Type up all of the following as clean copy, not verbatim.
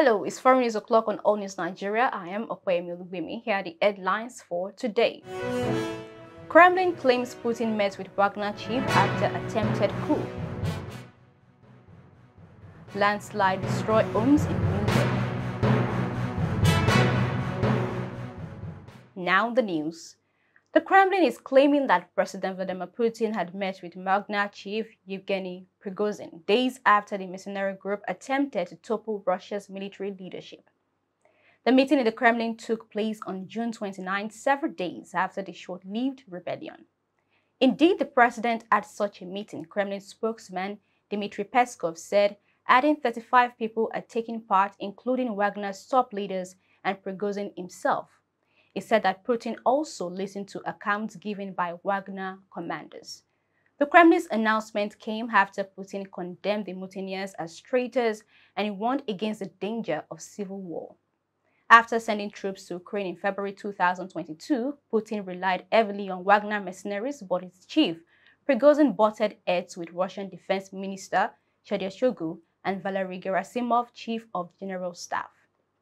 Hello, it's 4 minutes o'clock on All News Nigeria. I am Okwemi Olugbemi. Here are the headlines for today. Kremlin claims Putin met with Wagner chief after attempted coup. Landslide destroy homes in Munich. Now the news. The Kremlin is claiming that President Vladimir Putin had met with Wagner chief Yevgeny Prigozhin days after the mercenary group attempted to topple Russia's military leadership. The meeting in the Kremlin took place on June 29, several days after the short-lived rebellion. Indeed, the president at such a meeting, Kremlin spokesman Dmitry Peskov said, adding 35 people had taken part, including Wagner's top leaders and Prigozhin himself. He said that Putin also listened to accounts given by Wagner commanders. The Kremlin's announcement came after Putin condemned the mutineers as traitors and he warned against the danger of civil war. After sending troops to Ukraine in February 2022, Putin relied heavily on Wagner mercenaries, but his chief, Prigozhin, butted heads with Russian Defense Minister Sergei Shoigu and Valery Gerasimov, Chief of General Staff.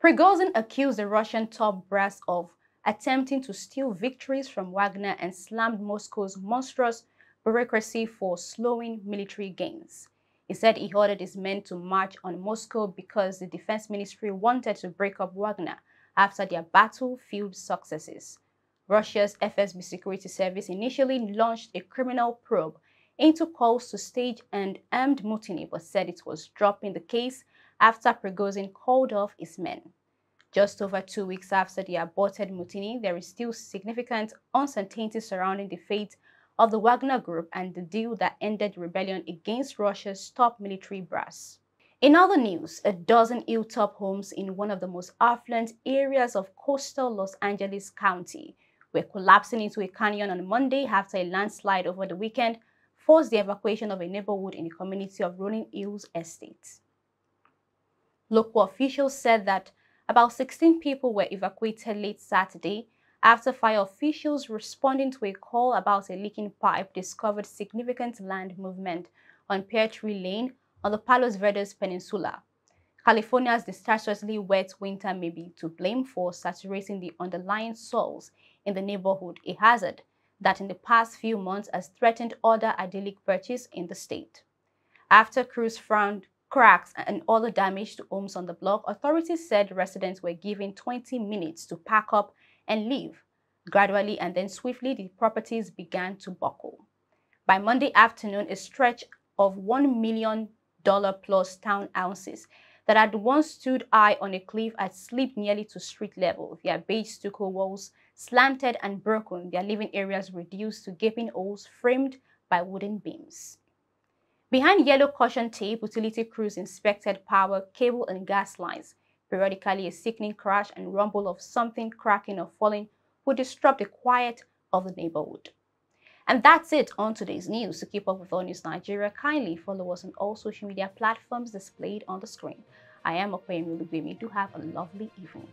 Prigozhin accused the Russian top brass of attempting to steal victories from Wagner and slammed Moscow's monstrous bureaucracy for slowing military gains. He said he ordered his men to march on Moscow because the Defense Ministry wanted to break up Wagner after their battlefield successes. Russia's FSB security service initially launched a criminal probe into calls to stage an armed mutiny, but said it was dropping the case after Prigozhin called off his men. Just over 2 weeks after the aborted mutiny, there is still significant uncertainty surrounding the fate of the Wagner Group and the deal that ended the rebellion against Russia's top military brass. In other news, a dozen hilltop homes in one of the most affluent areas of coastal Los Angeles County were collapsing into a canyon on Monday after a landslide over the weekend forced the evacuation of a neighborhood in the community of Rolling Hills Estate. Local officials said that about 16 people were evacuated late Saturday after fire officials responding to a call about a leaking pipe discovered significant land movement on Pear Tree Lane on the Palos Verdes Peninsula. California's disastrously wet winter may be to blame for saturating the underlying soils in the neighborhood, a hazard that in the past few months has threatened other idyllic perches in the state. After crews found cracks and other damage to homes on the block, authorities said residents were given 20 minutes to pack up and leave. Gradually and then swiftly, the properties began to buckle. By Monday afternoon, a stretch of $1 million plus townhouses that had once stood high on a cliff had slipped nearly to street level. Their beige stucco walls slanted and broken, their living areas reduced to gaping holes framed by wooden beams. Behind yellow caution tape, utility crews inspected power, cable, and gas lines. Periodically, a sickening crash and rumble of something cracking or falling would disrupt the quiet of the neighborhood. And that's it on today's news. To keep up with All News Nigeria, kindly follow us on all social media platforms displayed on the screen. I am Okwemi Olugbemi. Do have a lovely evening.